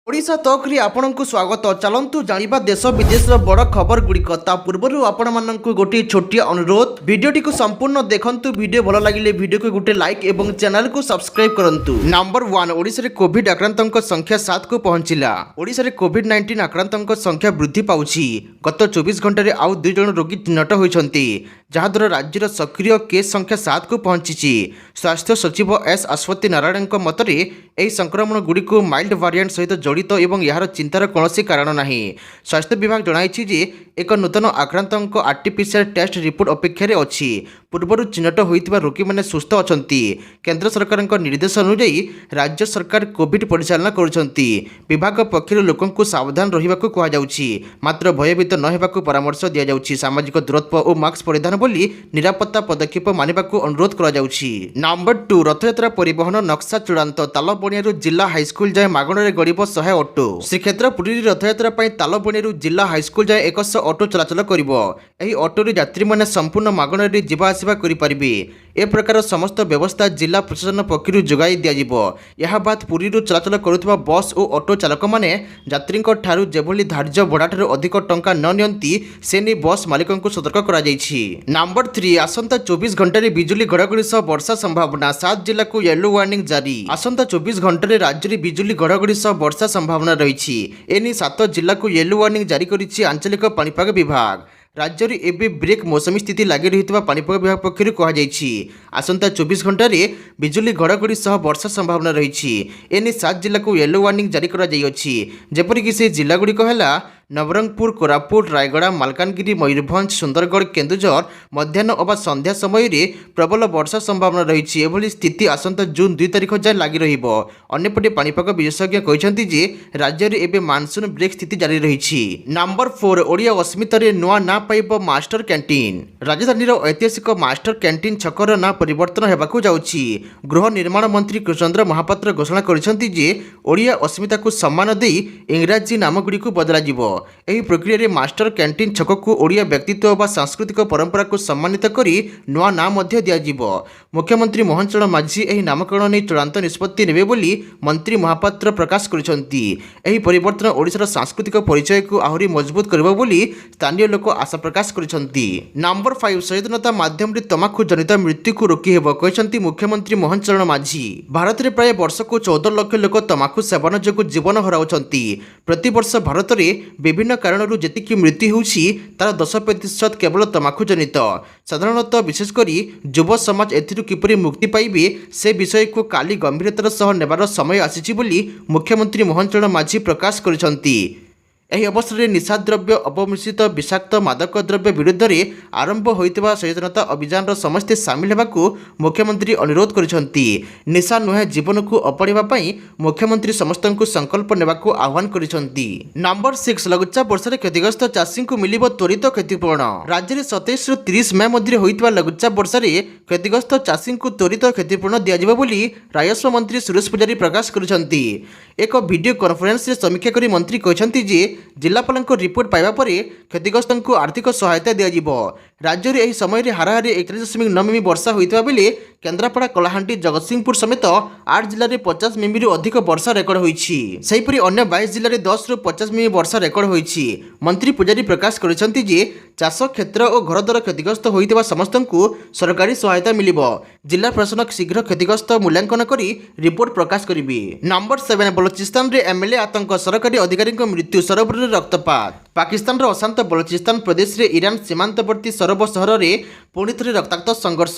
ओडिशा तकरी आपणको स्वागत चलतु जानिबा देश विदेश बड़ खबर गुड़िक ता पूर्व आपण मानक गोटे छोटिया अनुरोध भिडियोटी को संपूर्ण देखंतु भिडियो भल लगिले भिडियो को गोटे लाइक एवं चैनल को सब्सक्राइब करंतु। नंबर 1 ओडिशा रे कोविड आक्रांतक संख्या 7 को पहुंचिला। ओडिशा रे कोविड-19 आक्रांतक संख्या वृद्धि पाउछि। गत 24 घंटा रे आउ 2 जण रोगी चिन्हट होइछन्ति जहाद्वारा राज्यर सक्रिय केस संख्या 7 को पहुंची। स्वास्थ्य सचिव एस अश्वती नारायण मतरे यह संक्रमण गुड़ी को माइल्ड वेरिएंट सहित जड़ित एवं यार चिंतार कौन कारण नहीं। स्वास्थ्य विभाग जनाई जे एक नूतन आक्रांतक आरटीपीसीआर टेस्ट रिपोर्ट अपेक्षा अच्छी। पूर्व चिन्हट होता रोगी मैंने सुस्थ अच्छा। केंद्र सरकार निर्देश अनुजाई राज्य सरकार कोविड परिचालना करुँच। विभाग पक्षर लोक सावधान रहा कहुच्छी मात्र भयभीत न होगा परामर्श दि जाऊँगी। सामाजिक दूरत्व और मास्क परिधान बोली निरापत्ता पदक्षेप मानिबा अनुरोध करा जाउछि। नंबर 2 रथयात्रा परिवहन नक्शा चूड़ांत तालबणियारू जिला हाईस्कल जाए मागणारे गड़ब 100 ऑटो। श्रीक्षेत्र पुरी रथयात्रा तालबणियारू जिला हाईस्कल जाए 100 ऑटो चलाचल करिवो। एही ऑटोरे यात्री माने संपूर्ण मागणारे जीवा आसिबा करि परिबे। ए प्रकार समस्त व्यवस्था जिला प्रशासन पक्षर जोगाई दिया। यह बात पुरी चलाचल करुवा बस और ऑटो चालक माने यात्री ठारू जेभली धार्य भड़ा ठारू अधिक टंका न नियंती से नहीं बस मालिक को सतर्क करा जायछि। नंबर 3 आसंता 24 घंटे बिजुली घड़घड़ी सह वर्षा संभावना। 7 जिला को येलो वार्निंग जारी। आसंता 24 घंटे राज्य में बिजुली घड़घड़ी सह वर्षा संभावना रही। एने 7 जिला को येलो वार्निंग जारी करिछि आंचलिक पाणीपाग विभाग। राज्य में एवं ब्रेक मौसमी स्थिति लगी रही पाणीपाग विभाग पक्षर कहुई। आसंता 24 घंटे बिजुली घड़घड़ी सह वर्षा संभावना रही। एने 7 जिला को येलो वार्निंग जारी करपरिक से जिलागुड़िक है नवरंगपुर, कोरापुट, रायगड़ा, मालकानगिरी, मयूरभंज, सुंदरगढ़, केन्दुझर मध्याह्न अबा संध्या समय प्रबल वर्षा संभावना रही। एभली स्थिति आसंता जून 2 तारिख जाए लगी रहिबो। अन्यपटे पाणीपाग विशेषज्ञ कहते जे राज्य में एवं मानसून ब्रेक स्थिति जारी रही। नंबर 4 ओडिया अस्मितार नुआ ना पाइब मास्टर कैंटीन। राजधानी ऐतिहासिक मास्टर कैंटीन छकर ना परिवर्तन होगाकू जाउछि। गृह निर्माण मंत्री कृष्णचंद्र महापात्र घोषणा करिसेंति जे ओडिया अस्मिता को सम्मान दे इंग्राजी नामगुड़ी को बदलाଯିबो। एही प्रक्रिया मास्टर कैंटीन छक को ओडिया व्यक्तित्व व सांस्कृतिक परंपरा को सम्मानित करी नुआ नाम दिज्व। मुख्यमंत्री मोहन चरण माझी एही नामकरण नहीं चूड़ांत निष्पत्ति नेबे बोली मंत्री महापात्र प्रकाश करिसेंति। एही परिवर्तन ओडिशार सांस्कृतिक परिचय को आहुरी मजबूत करिबो बोली स्थानीय लोक आशा प्रकाश करिसेंति। नंबर 5 सचेतनता माध्यम तमाखु जनित मृत्यु को रोकी हेबो कहते मुख्यमंत्री मोहन चरण माझी। भारत में प्राय वर्ष को 14 लाख लोक तमाखु सेवन जोगु जीवन हराउछंती। प्रति वर्ष भारत में विभिन्न कारणरू जेतिकी मृत्यु होउछि तार 10% केवल तमाखु जनित। साधारणतः विशेषकर युव समाज एथिरु किपरि मुक्ति पाइबे से विषय को काली गंभीरतार सह नेबार समय आसीछि बोली मुख्यमंत्री मोहन चरण माझी प्रकाश करिसेंति। एही अवसर में निशाद्रव्य अपमिश्रित विषाक्त मादक द्रव्य विरुद्ध में आरंभ होइतबा सचेतनता अभियान समस्ते सामिल होगाकू मुख्यमंत्री अनुरोध करिसेंति। निशा नुहे जीवन को अपनाइबा पई मुख्यमंत्री समस्त को संकल्प नेबाकू आह्वान करिसेंति। नंबर 6 लघुचाप वर्षा क्षतिग्रस्त चाषी को मिलिबो त्वरित क्षतिपूरण। राज्य में 27 रु 30 मई मध्य होइतबा लघुचाप वर्षा क्षतिग्रस्त चाषी को त्वरित क्षतिपूरण दियाजिबो बोली राजस्व मंत्री सुरेश पुजारी प्रकाश करिसेंति। एक वीडियो कॉन्फ्रेंस रे समीक्षा करी मंत्री कहते जे जिलापाल रिपोर्ट पाइबा पर क्षतिग्रस्त को आर्थिक सहायता दिज्व। राज्य में यह समय हाराहारी 41.9 मिमी वर्षा होता बेले केन्द्रापड़ा, कलाहांडी, जगतसिंहपुर समेत 8 जिले में 50 मिमी अधिक वर्षा रेकर्ड होती। सेहीपरि अन्य 22 जिले में 10 रु 50 मिमी वर्षा रेकर्ड होती। मंत्री पुजारी प्रकाश करते जे चाष क्षेत्र और घरद्वार क्षतिग्रस्त होता समस्त को सरकारी सहायता मिल। जिला प्रशासन शीघ्र क्षतिग्रस्त मूल्यांकन कर रिपोर्ट प्रकाश करेंगे। नंबर 7 बलोचिस्तान में एमएलए आतंक, सरकारी अधिकारी मृत्यु, सरोवर रक्तपात। पाकिस्तान अशांत बलोचिस्तान प्रदेश में ईरान सीमांतवर्ती सरब सहर में पुणी थे रक्ताक्त संघर्ष।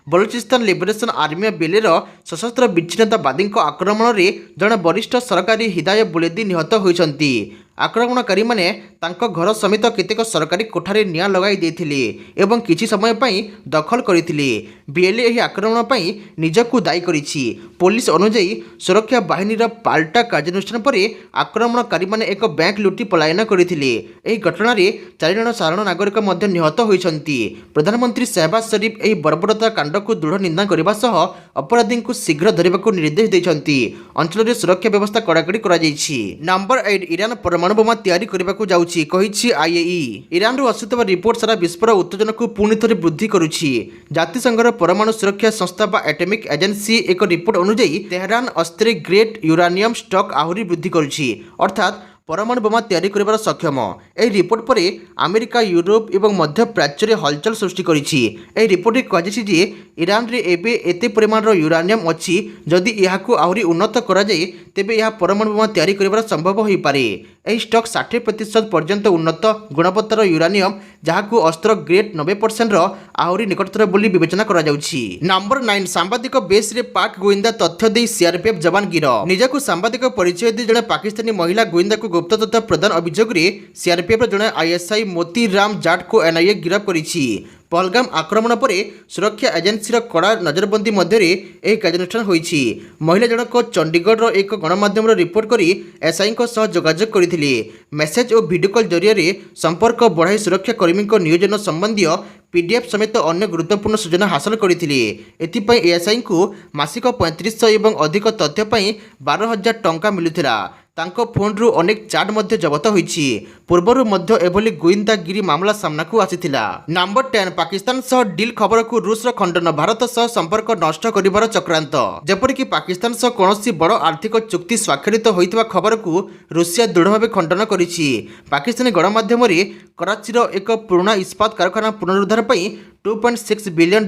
बलोचिस्तान लिबरेशन आर्मी बेलेर सशस्त्र विच्छिन्नतावादी आक्रमण में जड़े वरिष्ठ सरकारी हिदाय बुलेदी निहत होती। आक्रमणकारी माने तांको घर समेत केतेक सरकारी कोठारे निआं लगाई देथिले एवं किछि समय पई दखल करिथिले। बीएलए एही आक्रमण पई निजकु दायी करिछि। पुलिस अनुसार सुरक्षा बाहिनीर पाल्टा कार्यानुष्ठान परे आक्रमणकारी माने एक बैंक लुटी पलायन करिथिले। एही घटना रे 4 जण साधारण नागरिक मध्य निहत होइछन्ति। प्रधानमंत्री शहबाज शरीफ एही बर्बरता कांड को दृढ़ निंदा करबा सह अपराधी को शीघ्र धरिबाकू निर्देश दैछन्ति। अंचल रे सुरक्षा व्यवस्था कड़ाकड़ी करा जायछि। नंबर 8 ईरान परमाणु ବାଣ ବୋମା ତିଆରି କରିବାକୁ ଯାଉଛି କହିଛି ଆଇଏଇ। ଇରାନରୁ ଆସୁଥିବା ରିପୋର୍ଟ ସାରା ବିଶ୍ୱର ଉତ୍ତେଜନାକୁ ପୁଣି ଥରେ ବୃଦ୍ଧି କରୁଛି। ଜାତିସଂଘର ପରମାଣୁ ସୁରକ୍ଷା ସଂସ୍ଥା ବା ଆଟମିକ୍ ଏଜେନ୍ସି ଏକ ରିପୋର୍ଟ ଅନୁଯାୟୀ ତେହରାନ ଅସ୍ତ୍ରେ ଗ୍ରେଡ୍ ୟୁରାନିୟମ ଷ୍ଟକ୍ ଆହୁରି ବୃଦ୍ଧି କରୁଛି, ଅର୍ଥାତ୍ ପରମାଣୁ ବୋମା ତିଆରି କରିବାର ସକ୍ଷମ। ଏହି ରିପୋର୍ଟ ପରେ ଆମେରିକା, ୟୁରୋପ ଏବଂ ମଧ୍ୟପ୍ରାଚ୍ୟରେ ହଲଚଲ ସୃଷ୍ଟି କରିଛି। ଏହି ରିପୋର୍ଟରେ କୁହାଯାଇଛି ଯେ ଇରାନରେ ଏବେ ଏତେ ପରିମାଣର ୟୁରାନିୟମ ଅଛି, ଯଦି ଏହାକୁ ଆହୁରି ଉନ୍ନତ କରାଯାଏ ତେବେ ଏହା ପରମାଣୁ ବୋମା ତିଆରି କରିବାର ସମ୍ଭବ ହୋଇପାରେ। ଏହି ଷ୍ଟକ୍ 60% ପର୍ଯ୍ୟନ୍ତ ଉନ୍ନତ ଗୁଣବତ୍ତାର ୟୁରାନିୟମ, ଯାହାକୁ ଅସ୍ତ୍ର ଗ୍ରେଡ୍ 90%ର ଆହୁରି ନିକଟତର ବୋଲି ବିବେଚନା କରାଯାଉଛି। ନମ୍ବର 9, ସାମ୍ବାଦିକ ବେସ୍ରେ ପାକ୍ ଗୋଇନ୍ଦା ତଥ୍ୟ ଦେଇ ସିଆର୍ପିଏଫ୍ ଯବାନ ଗିରଫ। ନିଜକୁ ସାମ୍ବାଦିକ ପରିଚୟ ଦେଇ ଜଣେ ପାକିସ୍ତାନୀ ମହିଳା ଗୋଇନ୍ଦାକୁ ଗୁପ୍ତ ତଥ୍ୟ ପ୍ରଦାନ ଅଭିଯୋଗରେ ସିଆର୍ପିଏଫ୍ର ଜଣେ ଆଇଏସ୍ଆଇ ମୋତି ରାମ ଜାଟ୍କୁ ଏନ୍ଆଇଏ ଗିରଫ କରିଛି। ପହଲଗାମ ଆକ୍ରମଣ ପରେ ସୁରକ୍ଷା ଏଜେନ୍ସିର କଡ଼ା ନଜରବନ୍ଦୀ ମଧ୍ୟରେ ଏହି କାର୍ଯ୍ୟାନୁଷ୍ଠାନ ହୋଇଛି। ମହିଳା ଜଣକ ଚଣ୍ଡିଗଡ଼ର ଏକ ଗଣମାଧ୍ୟମର ରିପୋର୍ଟ କରି ଏସ୍ଆଇଙ୍କ ସହ ଯୋଗାଯୋଗ କରିଥିଲେ। ମେସେଜ ଓ ଭିଡ଼ିଓ କଲ୍ ଜରିଆରେ ସମ୍ପର୍କ ବଢ଼ାଇ ସୁରକ୍ଷା କର୍ମୀଙ୍କ ନିୟୋଜନ ସମ୍ବନ୍ଧୀୟ ପିଡିଏଫ୍ ସମେତ ଅନ୍ୟ ଗୁରୁତ୍ୱପୂର୍ଣ୍ଣ ସୂଚନା ହାସଲ କରିଥିଲେ। ଏଥିପାଇଁ ଏଏସ୍ଆଇଙ୍କୁ ମାସିକ 3500 ଏବଂ ଅଧିକ ତଥ୍ୟ ପାଇଁ 12,000 ଟଙ୍କା ମିଳୁଥିଲା। ତାଙ୍କ ଫୋନ୍ରୁ ଅନେକ ଚାଟ୍ ମଧ୍ୟ ଜବତ ହୋଇଛି। ପୂର୍ବରୁ ମଧ୍ୟ ଏଭଳି ଗୋଇନ୍ଦାଗିରି ମାମଲା ସାମ୍ନାକୁ ଆସିଥିଲା। ନମ୍ବର 10, ପାକିସ୍ତାନ ସହ ଡିଲ୍ ଖବରକୁ ରୁଷର ଖଣ୍ଡନ। ଭାରତ ସହ ସମ୍ପର୍କ ନଷ୍ଟ କରିବାର ଚକ୍ରାନ୍ତ। ଯେପରିକି ପାକିସ୍ତାନ ସହ କୌଣସି ବଡ଼ ଆର୍ଥିକ ଚୁକ୍ତି ସ୍ୱାକ୍ଷରିତ ହୋଇଥିବା ଖବରକୁ ରୁଷିଆ ଦୃଢ଼ ଭାବେ ଖଣ୍ଡନ କରିଛି। ପାକିସ୍ତାନୀ ଗଣମାଧ୍ୟମରେ କରାଚିର ଏକ ପୁରୁଣା ଇସ୍ପାତ କାରଖାନା ପୁନରୁଦ୍ଧାର ପାଇଁ $2.6 ବିଲିୟନ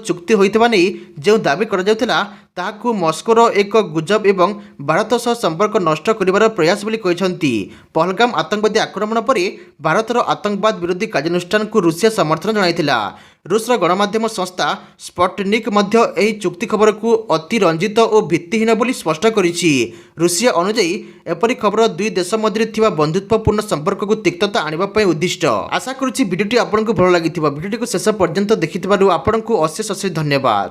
ଚୁକ୍ତି ହୋଇଥିବା ନେଇ ଯେଉଁ ଦାବି କରାଯାଉଥିଲା, ତାହାକୁ ମସ୍କୋର ଏକ ଗୁଜବ ଏବଂ ଭାରତ ସହ ସମ୍ପର୍କ ନଷ୍ଟ କରିବାର ପ୍ରୟାସ ବୋଲି କହିଛନ୍ତି। ପହଲଗାମ ଆତଙ୍କବାଦୀ ଆକ୍ରମଣ ପରେ ଭାରତର ଆତଙ୍କବାଦ ବିରୋଧୀ କାର୍ଯ୍ୟାନୁଷ୍ଠାନକୁ ରୁଷିଆ ସମର୍ଥନ ଜଣାଇଥିଲା। ରୁଷର ଗଣମାଧ୍ୟମ ସଂସ୍ଥା ସ୍ପଟନିକ୍ ମଧ୍ୟ ଏହି ଚୁକ୍ତି ଖବରକୁ ଅତିରଞ୍ଜିତ ଓ ଭିତ୍ତିହୀନ ବୋଲି ସ୍ପଷ୍ଟ କରିଛି। ରୁଷିଆ ଅନୁଯାୟୀ ଏପରି ଖବର ଦୁଇ ଦେଶ ମଧ୍ୟରେ ଥିବା ବନ୍ଧୁତ୍ୱପୂର୍ଣ୍ଣ ସମ୍ପର୍କକୁ ତିକ୍ତତା ଆଣିବା ପାଇଁ ଉଦ୍ଦିଷ୍ଟ। ଆଶା କରୁଛି ଭିଡ଼ିଓଟି ଆପଣଙ୍କୁ ଭଲ ଲାଗିଥିବ। ଭିଡ଼ିଓଟିକୁ ଶେଷ ପର୍ଯ୍ୟନ୍ତ ଦେଖିଥିବାରୁ ଆପଣଙ୍କୁ ଅଶେଷ ଧନ୍ୟବାଦ।